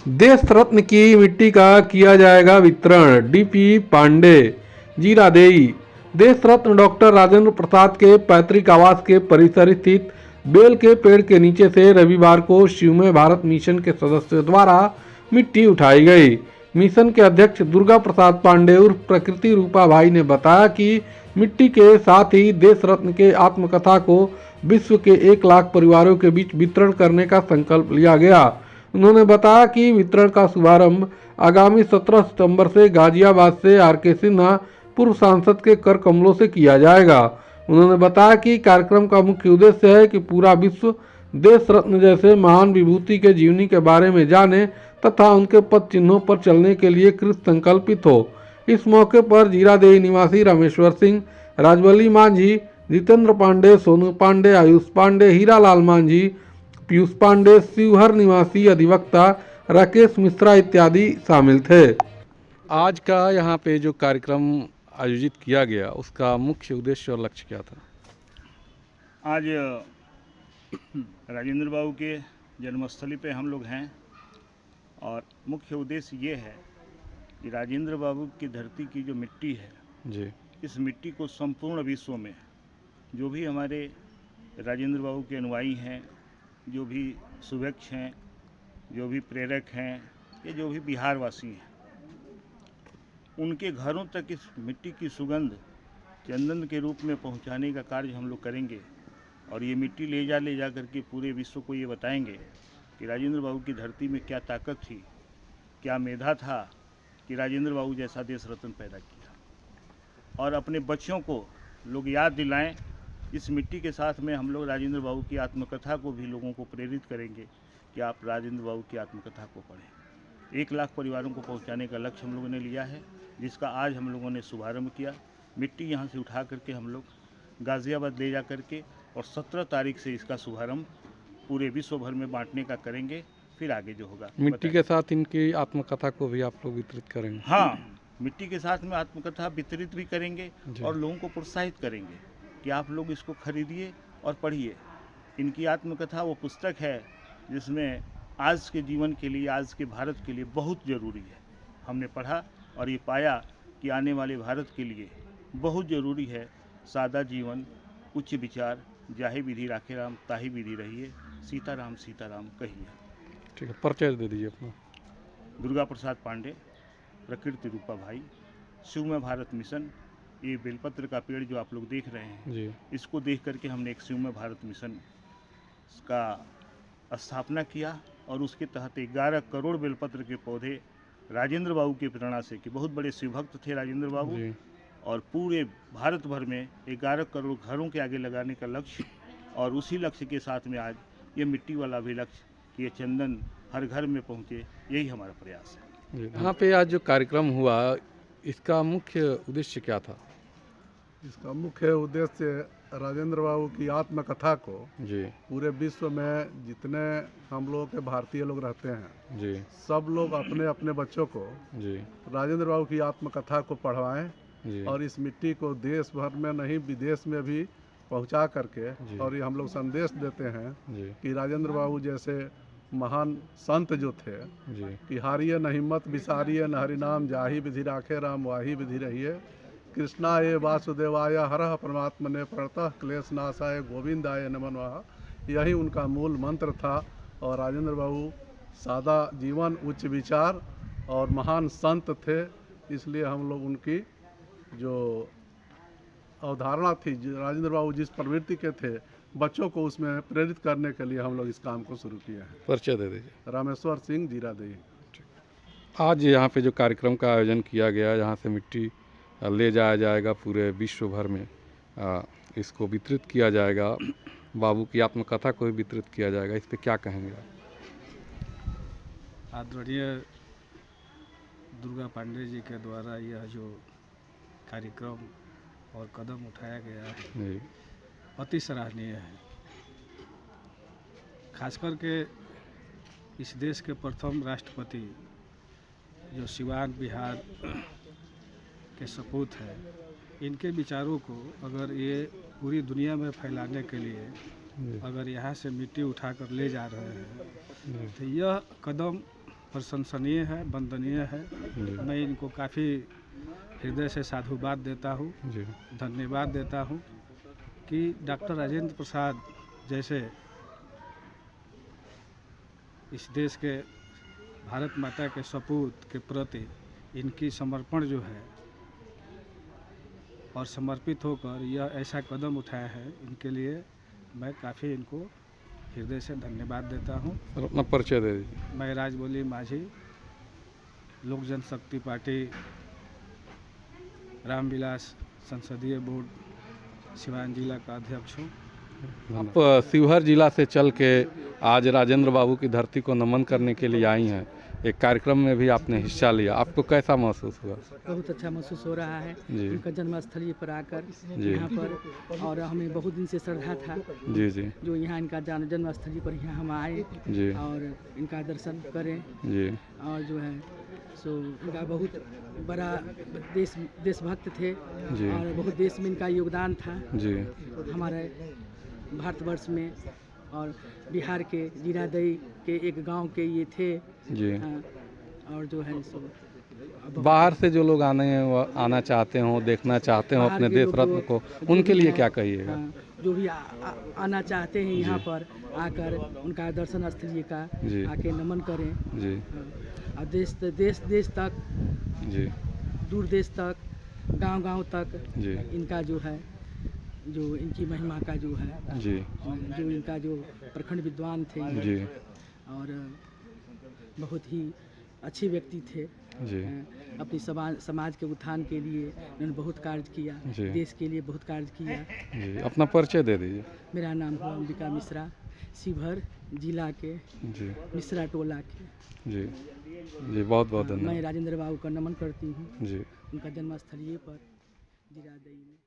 देश रत्न की मिट्टी का किया जाएगा वितरण। डीपी पांडे जीरादेई। देश रत्न डॉक्टर राजेंद्र प्रसाद के पैतृक आवास के परिसर स्थित बेल के पेड़ के नीचे से रविवार को शिवमय भारत मिशन के सदस्यों द्वारा मिट्टी उठाई गई। मिशन के अध्यक्ष दुर्गा प्रसाद पांडे उर्फ प्रकृति रूपा भाई ने बताया कि मिट्टी के साथ ही देश रत्न के आत्मकथा को विश्व के 1 लाख परिवारों के बीच वितरण करने का संकल्प लिया गया। उन्होंने बताया कि वितरण का शुभारंभ आगामी 17 सितंबर से गाजियाबाद से आर.के. सिन्हा पूर्व सांसद के कर कमलों से किया जाएगा। उन्होंने बताया कि कार्यक्रम का मुख्य उद्देश्य है कि पूरा विश्व देश रत्न जैसे महान विभूति के जीवनी के बारे में जाने तथा उनके पद चिन्हों पर चलने के लिए कृत संकल्पित हो। इस मौके पर जीरादेई निवासी रामेश्वर सिंह, राजवली मांझी, जितेंद्र पांडे, सोनू पांडे, आयुष पांडे, हीरालाल मांझी, पीयूष पांडे, शिवहर निवासी अधिवक्ता राकेश मिश्रा इत्यादि शामिल थे। आज का यहाँ पे जो कार्यक्रम आयोजित किया गया उसका मुख्य उद्देश्य और लक्ष्य क्या था? आज राजेंद्र बाबू के जन्मस्थली पे हम लोग हैं और मुख्य उद्देश्य ये है कि राजेंद्र बाबू की धरती की जो मिट्टी है जी, इस मिट्टी को संपूर्ण विश्व में जो भी हमारे राजेंद्र बाबू के अनुयायी हैं, जो भी शुभेच्छ हैं, जो भी प्रेरक हैं या जो भी बिहारवासी हैं, उनके घरों तक इस मिट्टी की सुगंध चंदन के रूप में पहुंचाने का कार्य हम लोग करेंगे। और ये मिट्टी ले जा करके पूरे विश्व को ये बताएंगे कि राजेंद्र बाबू की धरती में क्या ताकत थी, क्या मेधा था कि राजेंद्र बाबू जैसा देश रत्न पैदा किया। और अपने बच्चों को लोग याद दिलाएं। इस मिट्टी के साथ में हम लोग राजेंद्र बाबू की आत्मकथा को भी लोगों को प्रेरित करेंगे कि आप राजेंद्र बाबू की आत्मकथा को पढ़ें। 1 लाख परिवारों को पहुंचाने का लक्ष्य हम लोगों ने लिया है, जिसका आज हम लोगों ने शुभारंभ किया। मिट्टी यहां से उठा करके हम लोग गाज़ियाबाद ले जा करके और 17 तारीख से इसका शुभारंभ पूरे विश्व भर में बांटने का करेंगे। फिर आगे जो होगा मिट्टी के साथ इनकी आत्मकथा को भी आप लोग वितरित करेंगे? हाँ, मिट्टी के साथ में आत्मकथा वितरित भी करेंगे और लोगों को प्रोत्साहित करेंगे कि आप लोग इसको खरीदिए और पढ़िए। इनकी आत्मकथा वो पुस्तक है जिसमें आज के जीवन के लिए, आज के भारत के लिए बहुत ज़रूरी है। हमने पढ़ा और ये पाया कि आने वाले भारत के लिए बहुत ज़रूरी है सादा जीवन, उच्च विचार, जाहि विधि राखे राम ताहि विधि रहिए, सीताराम सीताराम कहिए। ठीक है, परिचय दे दीजिए अपना। दुर्गा प्रसाद पांडे, प्रकृति रूपा भाई, शिवमय भारत मिशन। ये बेलपत्र का पेड़ जो आप लोग देख रहे हैं जी, इसको देख करके हमने एक शिवमय भारत मिशन का स्थापना किया और उसके तहत 11 करोड़ बेलपत्र के पौधे राजेंद्र बाबू की प्रेरणा से, कि बहुत बड़े शिवभक्त थे राजेंद्र बाबू, जी। और पूरे भारत भर में 11 करोड़ घरों के आगे लगाने का लक्ष्य, और उसी लक्ष्य के साथ में आज ये मिट्टी वाला भी लक्ष्य कि ये चंदन हर घर में पहुँचे, यही हमारा प्रयास है। यहाँ पे आज जो कार्यक्रम हुआ इसका मुख्य उद्देश्य क्या था? इसका मुख्य उद्देश्य राजेंद्र बाबू की आत्मकथा को जी, पूरे विश्व में जितने हम लोग के भारतीय लोग रहते हैं, जी, सब लोग अपने अपने बच्चों को जी, राजेंद्र बाबू की आत्मकथा को पढ़वाएं जी, और इस मिट्टी को देश भर में नहीं विदेश में भी पहुंचा करके, जी। और ये हम लोग संदेश देते हैं जी, कि राजेंद्र बाबू जैसे महान संत जो थे जी, कि हारिए न हिम्मत विसारिए न हरिनाम, जाहि विधि राखे राम वाही विधि रहिए, कृष्णा ये वासुदेवाय हरः परमात्मने प्रणतः क्लेश नाशाय गोविंदाय नमो नमः। यही उनका मूल मंत्र था। और राजेंद्र बाबू सादा जीवन, उच्च विचार और महान संत थे, इसलिए हम लोग उनकी जो अवधारणा थी, राजेंद्र बाबू जिस प्रवृत्ति के थे, बच्चों को उसमें प्रेरित करने के लिए हम लोग इस काम को शुरू किए हैं। परिचय दे दीजिए। रामेश्वर सिंह, जीरादेई। आज यहाँ पे जो कार्यक्रम का आयोजन किया गया, जहाँ से मिट्टी ले जाया जाएगा पूरे विश्व भर में, इसको वितरित किया जाएगा, बाबू की आत्मकथा को भी वितरित किया जाएगा, इस पे क्या कहेंगे आप? आदरणीय दुर्गा पांडे जी के द्वारा यह जो कार्यक्रम और कदम उठाया गया है जी, अति सराहनीय है। खास करके इस देश के प्रथम राष्ट्रपति जो सिवान बिहार के सपूत हैं, इनके विचारों को अगर ये पूरी दुनिया में फैलाने के लिए अगर यहाँ से मिट्टी उठाकर ले जा रहे हैं तो यह कदम प्रशंसनीय है, वंदनीय है। जी मैं इनको काफ़ी हृदय से साधुवाद देता हूँ, जी धन्यवाद देता हूँ कि डॉक्टर राजेंद्र प्रसाद जैसे इस देश के भारत माता के सपूत के प्रति इनकी समर्पण जो है और समर्पित होकर यह ऐसा कदम उठाया है, इनके लिए मैं काफ़ी इनको हृदय से धन्यवाद देता हूँ। और अपना परिचय दे दीजिए। मैं राजबोली माझी, लोक जनशक्ति पार्टी रामविलास संसदीय बोर्ड सिवान जिला का अध्यक्ष हूँ। आप शिवहर जिला से चल के आज राजेंद्र बाबू की धरती को नमन करने के लिए आई हैं। एक कार्यक्रम में भी आपने हिस्सा लिया, आपको कैसा महसूस हुआ? बहुत अच्छा महसूस हो रहा है जी उनका जन्मस्थली पर आकर जी यहाँ पर, और हमें बहुत दिन से श्रद्धा था जी जी जो यहाँ इनका जन्मस्थली पर यहाँ हम आए जी और इनका दर्शन करें। जी और जो है सो इनका बहुत बड़ा देशभक्त थे जी और बहुत देश में इनका योगदान था जी हमारे भारतवर्ष में। और बिहार के जीरादेई के एक गांव के ये थे। जी। हाँ, और जो है सो बाहर से जो लोग आना चाहते हो, देखना चाहते हो बाहर अपने के देश लोग रत्न को, जो उनके भी लिए हैं, क्या कहिएगा? हाँ, जो भी आना चाहते हैं यहाँ जी। पर आकर उनका दर्शन स्थली का जी आके नमन करें। जी हाँ, और देश तक, जी दूर देश तक, गांव तक जी इनका जो है, जो इनकी महिमा का जो है, जी जो इनका जो प्रखंड विद्वान थे जी और बहुत ही अच्छे व्यक्ति थे। जी अपनी समाज के उत्थान के लिए उन्होंने बहुत कार्य किया, जी। देश के लिए बहुत कार्य किया। जी अपना परिचय दे दीजिए। मेरा नाम है अंबिका मिश्रा, शिवहर जिला के जी मिश्रा टोला के। जी जी बहुत बहुत मैं धन्यवाद। राजेंद्र बाबू का नमन करती हूँ जी उनका जन्मस्थलीय पर जीरादेई में।